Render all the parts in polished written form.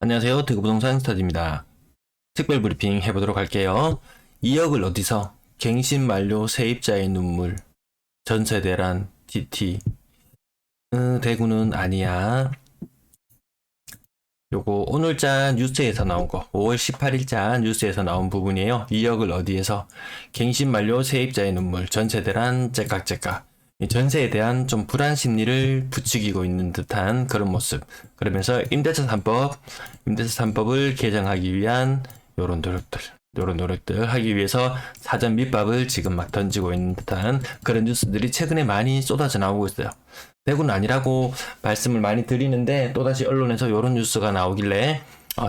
안녕하세요. 대구부동산 스타디입니다. 특별 브리핑 해보도록 할게요. 2억을 어디서? 갱신 만료 세입자의 눈물. 전세 대란 DT. 대구는 아니야. 요거 오늘자 뉴스에서 나온 거, 5월 18일자 뉴스에서 나온 부분이에요. 2억을 어디에서? 갱신 만료 세입자의 눈물. 전세 대란 째깍째깍. 이 전세에 대한 좀 불안 심리를 부추기고 있는 듯한 그런 모습. 그러면서 임대차 3법을 개정하기 위한 요런 노력들 하기 위해서 사전 밑밥을 지금 막 던지고 있는 듯한 그런 뉴스들이 최근에 많이 쏟아져 나오고 있어요. 대구는 아니라고 말씀을 많이 드리는데 또다시 언론에서 요런 뉴스가 나오길래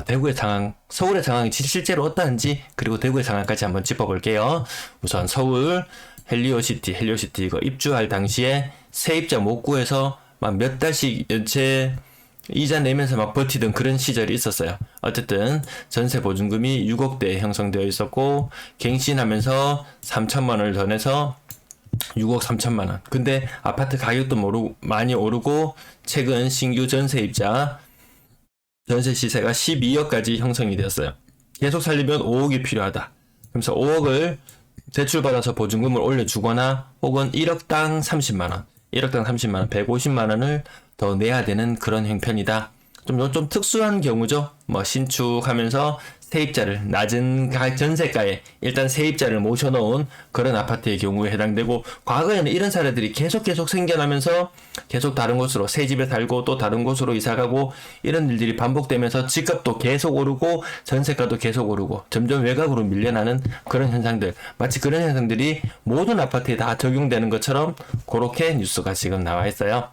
대구의 상황, 서울의 상황이 실제로 어떠한지 그리고 대구의 상황까지 한번 짚어볼게요. 우선 서울 헬리오시티 이거 입주할 당시에 세입자 못 구해서 막 몇 달씩 연체 이자 내면서 막 버티던 그런 시절이 있었어요. 어쨌든 전세 보증금이 6억대에 형성되어 있었고 갱신하면서 3천만 원을 더 내서 6억 3천만 원. 근데 아파트 가격도 많이 오르고 최근 신규 전세입자 전세 시세가 12억까지 형성이 되었어요. 계속 살리면 5억이 필요하다. 그래서 5억을 대출받아서 보증금을 올려주거나 혹은 1억당 30만원, 150만원을 더 내야 되는 그런 형편이다. 좀 특수한 경우죠. 뭐 신축하면서 세입자를 낮은 전세가에 일단 세입자를 모셔놓은 그런 아파트의 경우에 해당되고, 과거에는 이런 사례들이 계속 생겨나면서 계속 다른 곳으로 새 집에 살고 또 다른 곳으로 이사가고 이런 일들이 반복되면서 집값도 계속 오르고 전세가도 계속 오르고 점점 외곽으로 밀려나는 그런 현상들, 마치 그런 현상들이 모든 아파트에 다 적용되는 것처럼 그렇게 뉴스가 지금 나와 있어요.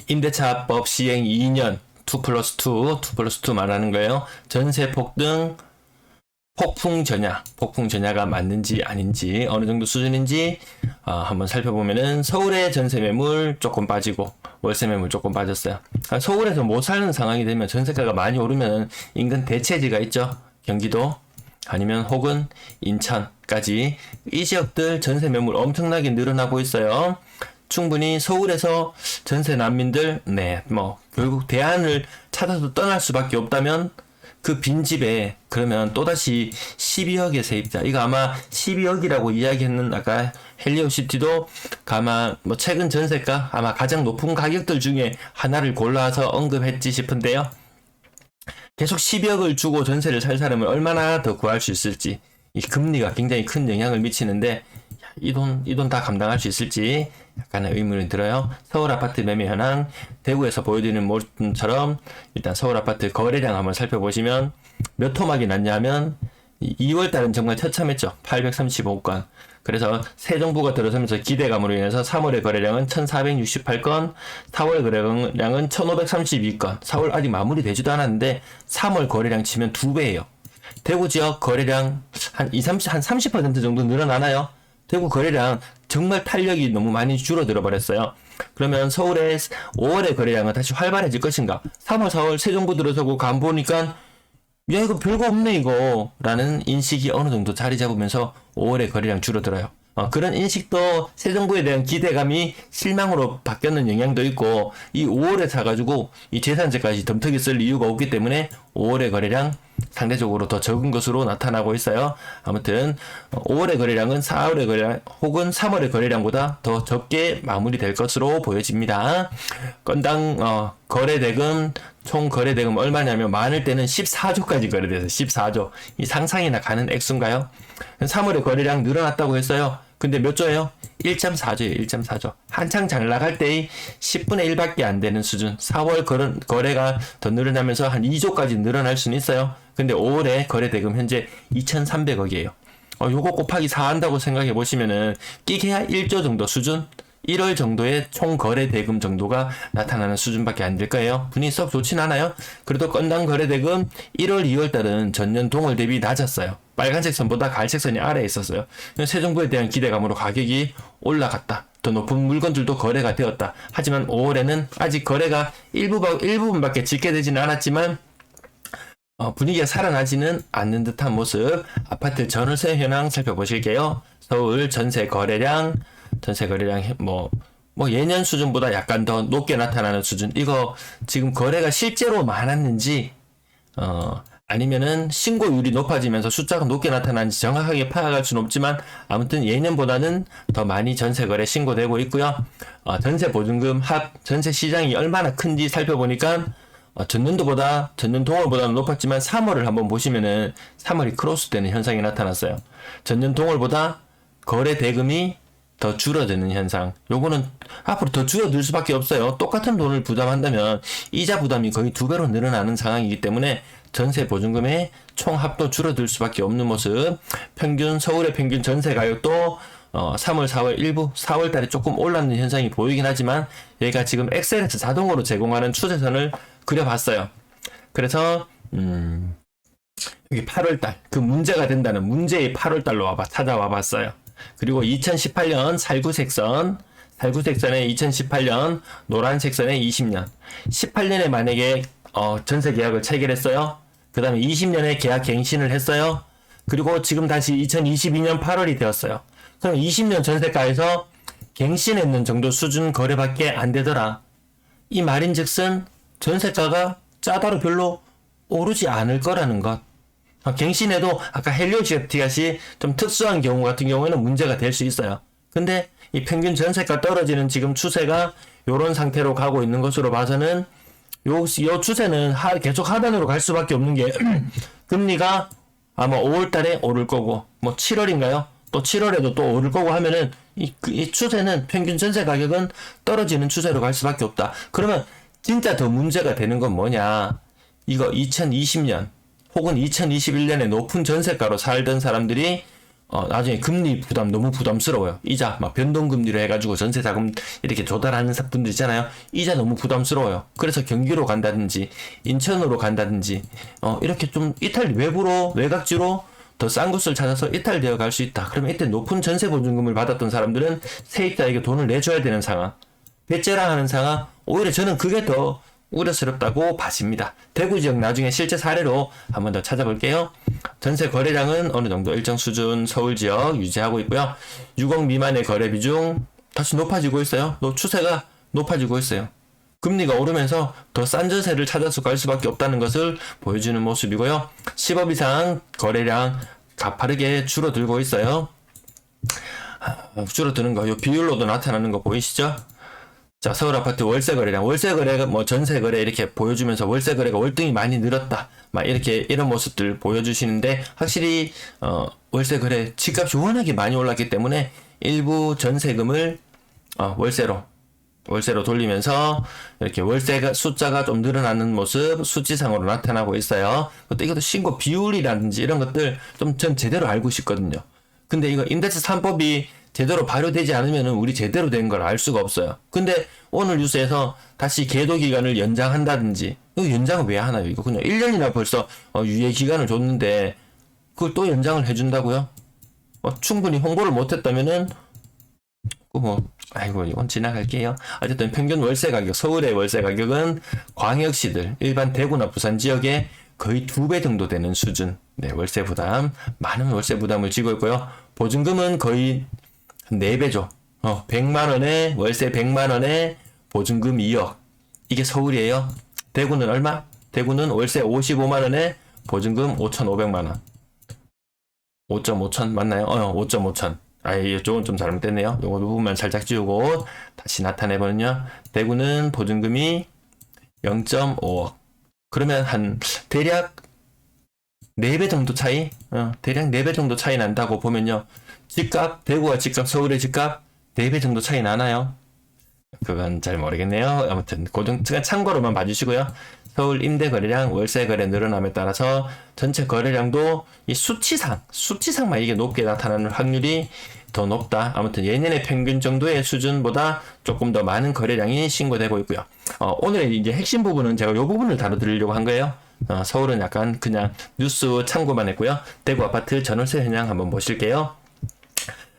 임대차법 시행 2년 2+2 말하는 거예요. 전세 폭등, 폭풍 전야가 맞는지 아닌지 어느 정도 수준인지 한번 살펴보면은 서울의 전세 매물 조금 빠지고 월세 매물 조금 빠졌어요. 서울에서 못 사는 상황이 되면 전세가가 많이 오르면 인근 대체지가 있죠. 경기도 아니면 혹은 인천까지 이 지역들 전세 매물 엄청나게 늘어나고 있어요. 충분히 서울에서 전세 난민들, 결국 대안을 찾아서 떠날 수밖에 없다면 그 빈집에 그러면 또다시 12억의 세입자, 이거 아마 12억이라고 이야기했는 아까 헬리오시티도 아마 최근 전세가 아마 가장 높은 가격들 중에 하나를 골라서 언급했지 싶은데요. 계속 12억을 주고 전세를 살 사람을 얼마나 더 구할 수 있을지, 이 금리가 굉장히 큰 영향을 미치는데 이 돈 다 감당할 수 있을지 약간의 의문이 들어요. 서울 아파트 매매 현황, 대구에서 보여드리는 모습처럼 일단 서울 아파트 거래량 한번 살펴보시면 몇 토막이 났냐면 2월달은 정말 처참했죠. 835건. 그래서 새 정부가 들어서면서 기대감으로 인해서 3월의 거래량은 1468건, 4월 거래량은 1532건. 4월 아직 마무리되지도 않았는데 3월 거래량 치면 2배예요. 대구 지역 거래량 한 30% 정도 늘어나나요? 대구 거래량 정말 탄력이 너무 많이 줄어들어 버렸어요. 그러면 서울의 5월의 거래량은 다시 활발해질 것인가? 3월, 4월 새 정부 들어서고 간 보니까 야 이거 별거 없네 이거 라는 인식이 어느 정도 자리 잡으면서 5월의 거래량 줄어들어요. 그런 인식도 새 정부에 대한 기대감이 실망으로 바뀌는 영향도 있고, 이 5월에 사가지고 이 재산세까지 덤터기 쓸 이유가 없기 때문에 5월의 거래량 상대적으로 더 적은 것으로 나타나고 있어요. 아무튼 5월의 거래량은 4월의 거래량 혹은 3월의 거래량보다 더 적게 마무리될 것으로 보여집니다. 건당 거래대금, 총 거래대금 얼마냐면 많을 때는 14조까지 거래돼서 14조. 이 상상이나 가는 액수인가요? 3월에 거래량 늘어났다고 했어요. 근데 몇 조예요? 1.4조예요. 1.4조. 한창 잘 나갈 때의 10분의 1밖에 안 되는 수준. 4월 거래가 더 늘어나면서 한 2조까지 늘어날 수는 있어요. 근데 5월에 거래대금 현재 2,300억이에요. 요거 곱하기 4 한다고 생각해 보시면은 끼게야 1조 정도 수준? 1월 정도의 총 거래 대금 정도가 나타나는 수준밖에 안 될 거예요. 분위기 썩 좋진 않아요. 그래도 건당 거래 대금 1월, 2월 달은 전년 동월 대비 낮았어요. 빨간색 선보다 갈색 선이 아래에 있었어요. 새 정부에 대한 기대감으로 가격이 올라갔다. 더 높은 물건들도 거래가 되었다. 하지만 5월에는 아직 거래가 일부분밖에 집계되지는 않았지만 분위기가 살아나지는 않는 듯한 모습. 아파트 전월세 현황 살펴보실게요. 서울 전세 거래량 뭐 예년 수준보다 약간 더 높게 나타나는 수준. 이거 지금 거래가 실제로 많았는지 아니면은 신고율이 높아지면서 숫자가 높게 나타나는지 정확하게 파악할 수는 없지만 아무튼 예년보다는 더 많이 전세 거래 신고되고 있고요. 전세 보증금 합 전세 시장이 얼마나 큰지 살펴보니까 전년 동월보다는 높았지만 3월을 한번 보시면은 3월이 크로스되는 현상이 나타났어요. 전년 동월보다 거래 대금이 더 줄어드는 현상. 요거는 앞으로 더 줄어들 수밖에 없어요. 똑같은 돈을 부담한다면 이자 부담이 거의 2배로 늘어나는 상황이기 때문에 전세 보증금의 총 합도 줄어들 수밖에 없는 모습. 서울의 평균 전세 가격도 3월, 4월 일부 4월 달에 조금 올랐는 현상이 보이긴 하지만 얘가 지금 엑셀에서 자동으로 제공하는 추세선을 그려봤어요. 그래서 여기 8월달 그 문제가 된다는 문제의 8월달로 찾아와 봤어요. 그리고 2018년 살구색선에 2018년 노란색선에 20년 18년에 만약에 전세 계약을 체결했어요. 그 다음에 20년에 계약 갱신을 했어요. 그리고 지금 다시 2022년 8월이 되었어요. 그럼 20년 전세가에서 갱신했는 정도 수준 거래밖에 안 되더라. 이 말인즉슨 전세가가 짜다로 별로 오르지 않을 거라는 것. 갱신해도 아까 헬리오지아티아시 좀 특수한 경우 같은 경우에는 문제가 될 수 있어요. 근데 이 평균 전세가 떨어지는 지금 추세가 요런 상태로 가고 있는 것으로 봐서는 요 추세는 계속 하단으로 갈 수밖에 없는 게 금리가 아마 5월달에 오를 거고 뭐 7월인가요? 또 7월에도 또 오를 거고 하면은 이 추세는 평균 전세 가격은 떨어지는 추세로 갈 수밖에 없다. 그러면 진짜 더 문제가 되는 건 뭐냐? 이거 2020년 혹은 2021년에 높은 전세가로 살던 사람들이 나중에 금리 부담 너무 부담스러워요. 이자 막 변동금리로 해가지고 전세자금 이렇게 조달하는 분들 있잖아요. 이자 너무 부담스러워요. 그래서 경기로 간다든지 인천으로 간다든지 이렇게 좀 외부로 외곽지로 더 싼 곳을 찾아서 이탈되어 갈 수 있다. 그러면 이때 높은 전세 보증금을 받았던 사람들은 세입자에게 돈을 내줘야 되는 상황, 배째라 하는 상황. 오히려 저는 그게 더 우려스럽다고 봐집니다. 대구 지역 나중에 실제 사례로 한번 더 찾아볼게요. 전세 거래량은 어느 정도 일정 수준 서울 지역 유지하고 있고요. 6억 미만의 거래 비중 다시 높아지고 있어요. 추세가 높아지고 있어요. 금리가 오르면서 더 싼 전세를 찾아서 갈 수밖에 없다는 것을 보여주는 모습이고요. 10억 이상 거래량 가파르게 줄어들고 있어요. 줄어드는 거, 이 비율로도 나타나는 거 보이시죠? 자, 서울 아파트 월세 거래량, 월세 거래가 뭐 전세 거래 이렇게 보여주면서 월세 거래가 월등히 많이 늘었다. 막 이런 모습들 보여주시는데 확실히 월세 거래 집값이 워낙에 많이 올랐기 때문에 일부 전세금을 월세로 돌리면서 이렇게 월세가 숫자가 좀 늘어나는 모습 수치상으로 나타나고 있어요. 또 이것도 신고 비율이라든지 이런 것들 좀 전 제대로 알고 싶거든요. 근데 이거 임대차 3법이 제대로 발효되지 않으면 우리 제대로 된 걸 알 수가 없어요. 근데 오늘 뉴스에서 다시 계도 기간을 연장한다든지, 이거 연장을 왜 하나요? 이거 그냥 1년이나 벌써 유예 기간을 줬는데 그걸 또 연장을 해준다고요? 충분히 홍보를 못했다면은 이건 지나갈게요. 어쨌든 평균 월세 가격, 서울의 월세 가격은 광역시들, 일반 대구나 부산 지역에 거의 2배 정도 되는 수준. 네, 월세 부담, 많은 월세 부담을 지고 있고요. 보증금은 거의 4배죠. 100만원에, 월세 100만원에 보증금 2억. 이게 서울이에요. 대구는 얼마? 대구는 월세 55만원에 보증금 5,500만원. 5.5천 맞나요? 5.5천. 이쪽은 좀 잘못됐네요. 요거 부분만 살짝 지우고 다시 나타내보면요. 대구는 보증금이 0.5억. 그러면 대략 4배 정도 차이? 대략 4배 정도 차이 난다고 보면요. 집값, 대구와 집값, 서울의 집값 4배 정도 차이 나나요? 그건 잘 모르겠네요. 아무튼 참고로만 봐주시고요. 서울 임대 거래량, 월세 거래 늘어남에 따라서 전체 거래량도 이 수치상만 이게 높게 나타나는 확률이 더 높다. 아무튼 예년의 평균 정도의 수준보다 조금 더 많은 거래량이 신고되고 있고요. 오늘의 이제 핵심 부분은 제가 이 부분을 다뤄드리려고 한 거예요. 서울은 약간 그냥 뉴스 참고만 했고요. 대구 아파트 전월세 현황 한번 보실게요.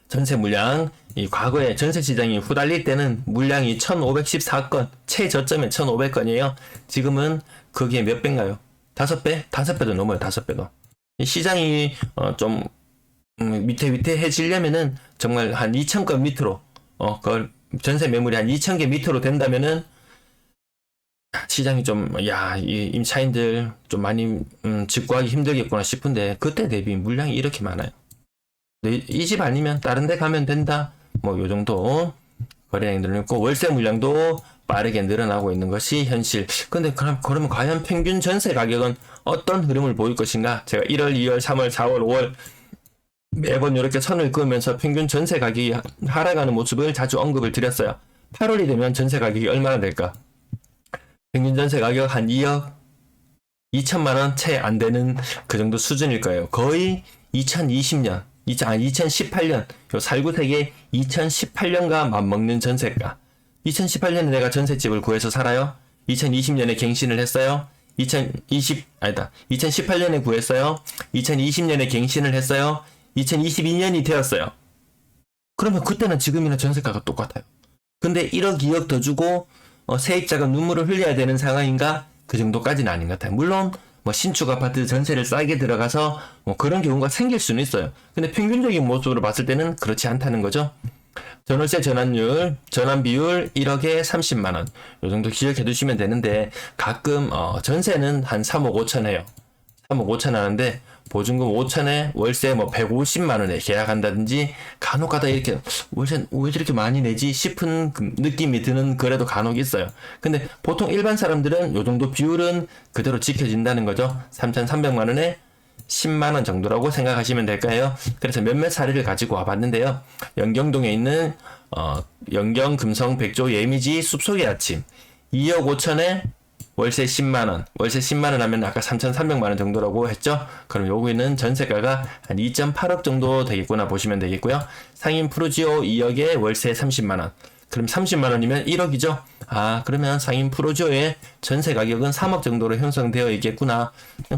전세 물량, 이 과거에 전세 시장이 후달릴 때는 물량이 1514건, 최저점에 1500건이에요. 지금은 그게 몇 배인가요? 5배? 5배도 넘어요, 5배도. 이 시장이 좀 위태위태해지려면은 정말 한 2000건 밑으로 그걸 전세 매물이 한 2,000개 밑으로 된다면은 시장이 좀, 야, 이 임차인들 좀 많이, 집 구하기 힘들겠구나 싶은데, 그때 대비 물량이 이렇게 많아요. 이 집 아니면 다른 데 가면 된다. 뭐, 요 정도 거래량이 늘어났고, 월세 물량도 빠르게 늘어나고 있는 것이 현실. 근데 그러면 과연 평균 전세 가격은 어떤 흐름을 보일 것인가? 제가 1월, 2월, 3월, 4월, 5월 매번 이렇게 선을 그으면서 평균 전세 가격이 하락하는 모습을 자주 언급을 드렸어요. 8월이 되면 전세 가격이 얼마나 될까? 평균 전세 가격 한 2억 2천만 원 채 안 되는 그 정도 수준일 거예요. 거의 2020년, 2018년, 요 살구세계 2018년과 맞먹는 전세가. 2018년에 내가 전셋집을 구해서 살아요. 2020년에 갱신을 했어요. 2018년에 구했어요. 2020년에 갱신을 했어요. 2022년이 되었어요. 그러면 그때는 지금이나 전세가가 똑같아요. 근데 1억, 2억 더 주고 세입자가 눈물을 흘려야 되는 상황인가? 그 정도까지는 아닌 것 같아요. 물론 뭐 신축 아파트 전세를 싸게 들어가서 뭐 그런 경우가 생길 수는 있어요. 근데 평균적인 모습으로 봤을 때는 그렇지 않다는 거죠. 전월세 전환율, 전환 비율 1억에 30만 원. 요 정도 기억해 두시면 되는데 가끔 전세는 한 3억 5천 해요. 3억 5천 하는데 보증금 5천에 월세 뭐 150만 원에 계약한다든지 간혹가다 이렇게 월세 왜 이렇게 많이 내지 싶은 느낌이 드는 거래도 간혹 있어요. 근데 보통 일반 사람들은 요 정도 비율은 그대로 지켜진다는 거죠. 3,300만 원에 10만 원 정도라고 생각하시면 될까요? 그래서 몇몇 사례를 가지고 와봤는데요. 영경동에 있는 영경 금성 백조 예미지 숲속의 아침 2억 5천에 월세 10만원, 월세 10만원 하면 아까 3,300만원 정도라고 했죠? 그럼 요거는 전세가가 한 2.8억 정도 되겠구나 보시면 되겠고요. 상인 프루지오 2억에 월세 30만원. 그럼 30만원이면 1억이죠? 아, 그러면 상인 프루지오의 전세 가격은 3억 정도로 형성되어 있겠구나.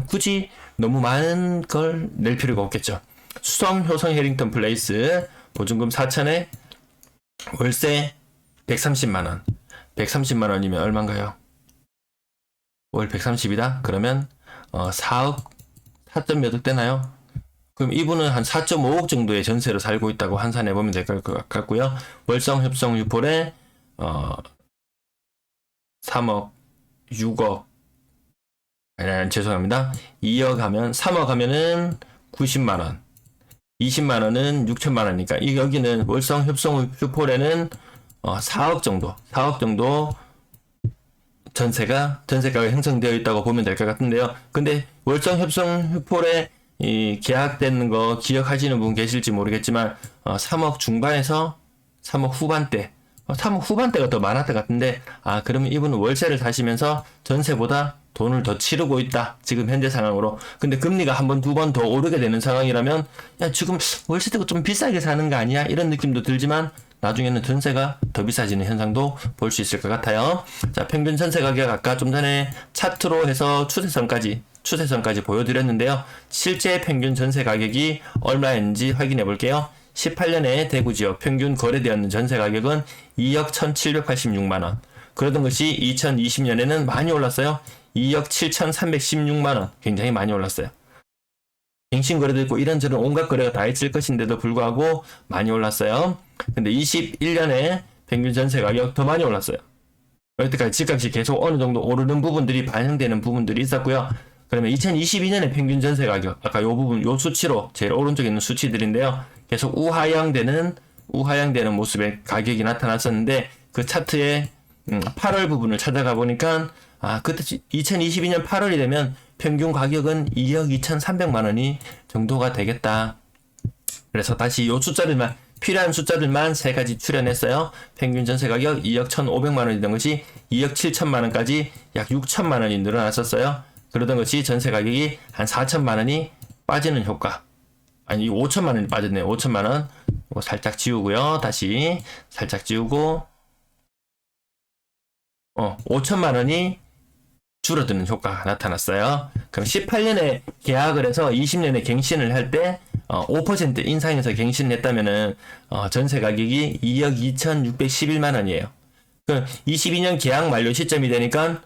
굳이 너무 많은 걸 낼 필요가 없겠죠. 수성 효성 해링턴 플레이스 보증금 4천에 월세 130만원. 130만원이면 얼마인가요? 월 130이다? 그러면 4억 4점 몇 억 되나요? 그럼 이분은 한 4.5억 정도의 전세로 살고 있다고 환산해 보면 될 것 같고요. 월성 협성 유폴에 3억 6억 죄송합니다. 2억 하면 3억 하면은 90만 원. 20만 원은 6천만 원이니까 여기는 월성 협성 유폴에는 4억 정도 전세가가 형성되어 있다고 보면 될 것 같은데요. 근데 월성 협성 휴폴에 이 계약되는 거 기억하시는 분 계실지 모르겠지만 3억 중반에서 3억 후반대 3억 후반대가 더 많았던 것 같은데 그러면 이분은 월세를 사시면서 전세보다 돈을 더 치르고 있다. 지금 현재 상황으로. 근데 금리가 한 번, 두 번 더 오르게 되는 상황이라면 야 지금 월세 되고 좀 비싸게 사는 거 아니야? 이런 느낌도 들지만 나중에는 전세가 더 비싸지는 현상도 볼 수 있을 것 같아요. 자, 평균 전세 가격 아까 좀 전에 차트로 해서 추세선까지 보여드렸는데요. 실제 평균 전세 가격이 얼마였는지 확인해 볼게요. 18년에 대구 지역 평균 거래되었는 전세 가격은 2억 1,786만원. 그러던 것이 2020년에는 많이 올랐어요. 2억 7,316만원. 굉장히 많이 올랐어요. 갱신 거래도 있고 이런저런 온갖 거래가 다 있을 것인데도 불구하고 많이 올랐어요. 근데 21년에 평균 전세 가격 더 많이 올랐어요. 여태까지 집값이 계속 어느 정도 오르는 부분들이 반영되는 부분들이 있었고요. 그러면 2022년에 평균 전세 가격, 아까 요 부분, 요 수치로 제일 오른쪽에 있는 수치들인데요. 계속 우하향되는 모습의 가격이 나타났었는데 그 차트의 8월 부분을 찾아가 보니까 그때 2022년 8월이 되면 평균 가격은 2억 2,300만 원이 정도가 되겠다. 그래서 다시 요 숫자들만 필요한 숫자들만 세 가지 추려냈어요. 평균 전세 가격 2억 1,500만 원이던 것이 2억 7천만 원까지 약 6천만 원이 늘어났었어요. 그러던 것이 전세 가격이 한 4천만 원이 빠지는 효과. 아니 5천만 원이 빠졌네요. 5천만 원. 이거 살짝 지우고요. 다시 살짝 지우고 5천만 원이 줄어드는 효과가 나타났어요. 그럼 18년에 계약을 해서 20년에 갱신을 할 때 5% 인상해서 갱신을 했다면은 전세 가격이 2억 2,611만 원이에요. 그럼 22년 계약 만료 시점이 되니까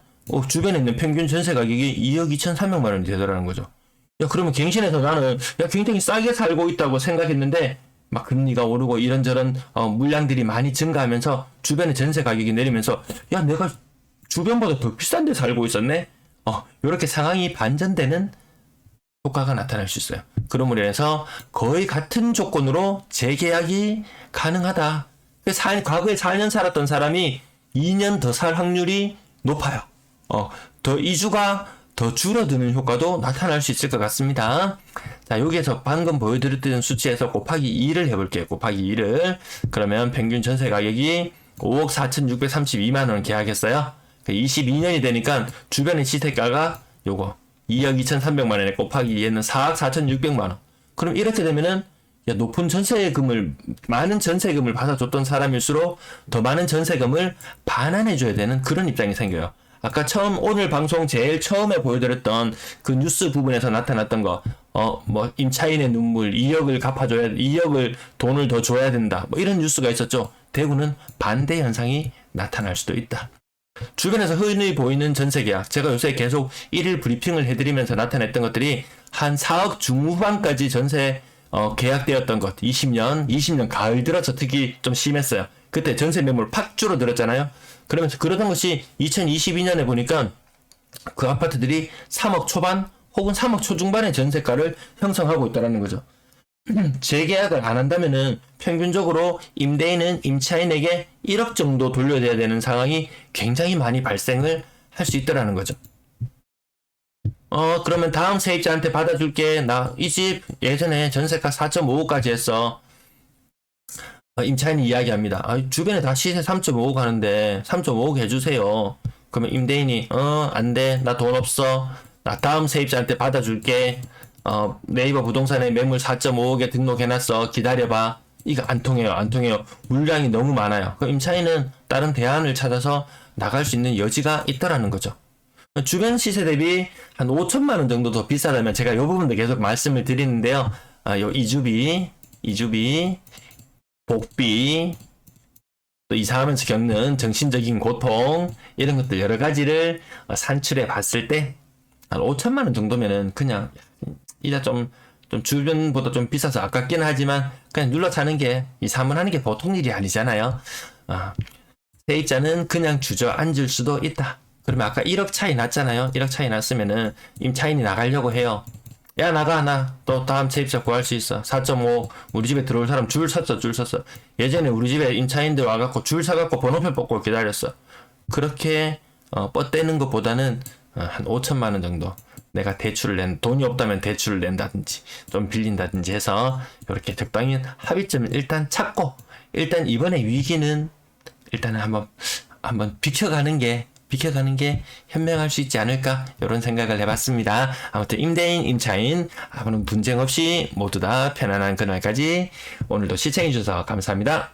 주변에 있는 평균 전세 가격이 2억 2,300만 원이 되더라는 거죠. 야 그러면 갱신해서 나는 굉장히 싸게 살고 있다고 생각했는데 막 금리가 오르고 이런저런 물량들이 많이 증가하면서 주변의 전세 가격이 내리면서 야 내가 주변보다 더 비싼 데 살고 있었네. 이렇게 상황이 반전되는 효과가 나타날 수 있어요. 그러므로 인해서 거의 같은 조건으로 재계약이 가능하다. 과거에 4년 살았던 사람이 2년 더 살 확률이 높아요. 더 이주가 더 줄어드는 효과도 나타날 수 있을 것 같습니다. 자, 여기에서 방금 보여드렸던 수치에서 곱하기 2를 해볼게요. 곱하기 2를. 그러면 평균 전세 가격이 5억 4,632만 원 계약했어요. 22년이 되니까 주변의 시세가가 요거 2억 2,300만 원에 곱하기 2에는 4억 4,600만 원. 그럼 이렇게 되면은 높은 전세금을 많은 전세금을 받아줬던 사람일수록 더 많은 전세금을 반환해줘야 되는 그런 입장이 생겨요. 아까 오늘 방송 제일 처음에 보여드렸던 그 뉴스 부분에서 나타났던 거, 임차인의 눈물, 2억을 돈을 더 줘야 된다. 이런 뉴스가 있었죠. 대구는 반대 현상이 나타날 수도 있다. 주변에서 흔히 보이는 전세 계약, 제가 요새 계속 1일 브리핑을 해드리면서 나타냈던 것들이 한 4억 중후반까지 전세 계약되었던 것, 20년 가을 들어서 특히 좀 심했어요. 그때 전세 매물 팍 줄어들었잖아요. 그러면서 그러던 것이 2022년에 보니까 그 아파트들이 3억 초반 혹은 3억 초중반의 전세가를 형성하고 있다는 거죠. 재계약을 안 한다면은 평균적으로 임대인은 임차인에게 1억 정도 돌려줘야 되는 상황이 굉장히 많이 발생을 할 수 있다는 거죠. 그러면 다음 세입자한테 받아줄게. 나 이 집 예전에 전세가 4.55까지 했어. 임차인이 이야기합니다. 주변에 다 시세 3.55 가는데 3.55 해주세요. 그러면 임대인이 안 돼. 나 돈 없어. 나 다음 세입자한테 받아줄게. 네이버 부동산에 매물 4.5억에 등록해놨어. 기다려봐. 이거 안 통해요. 물량이 너무 많아요. 그럼 임차인은 다른 대안을 찾아서 나갈 수 있는 여지가 있다라는 거죠. 주변 시세 대비 한 5천만 원 정도 더 비싸다면 제가 이 부분도 계속 말씀을 드리는데요. 요 이주비, 복비, 또 이사하면서 겪는 정신적인 고통, 이런 것들 여러 가지를 산출해 봤을 때 한 5천만 원 정도면은 그냥 이자 좀 주변보다 좀 비싸서 아깝긴 하지만 그냥 눌러 사는 게, 사문하는 게 보통 일이 아니잖아요. 세입자는 그냥 주저앉을 수도 있다. 그러면 아까 1억 차이 났잖아요. 1억 차이 났으면은 임차인이 나가려고 해요. 야 나가, 또 다음 세입자 구할 수 있어. 4.5 우리 집에 들어올 사람 줄 섰어. 예전에 우리 집에 임차인들 와갖고 줄 서갖고 번호표 뽑고 기다렸어. 그렇게 뻗대는 것보다는 한 5천만 원 정도 내가 돈이 없다면 대출을 낸다든지 좀 빌린다든지 해서 이렇게 적당히 합의점을 일단 찾고, 일단 이번에 위기는 일단은 한번 비켜가는 게 현명할 수 있지 않을까, 이런 생각을 해봤습니다. 아무튼 임대인, 임차인 아무런 분쟁 없이 모두 다 편안한 그날까지 오늘도 시청해주셔서 감사합니다.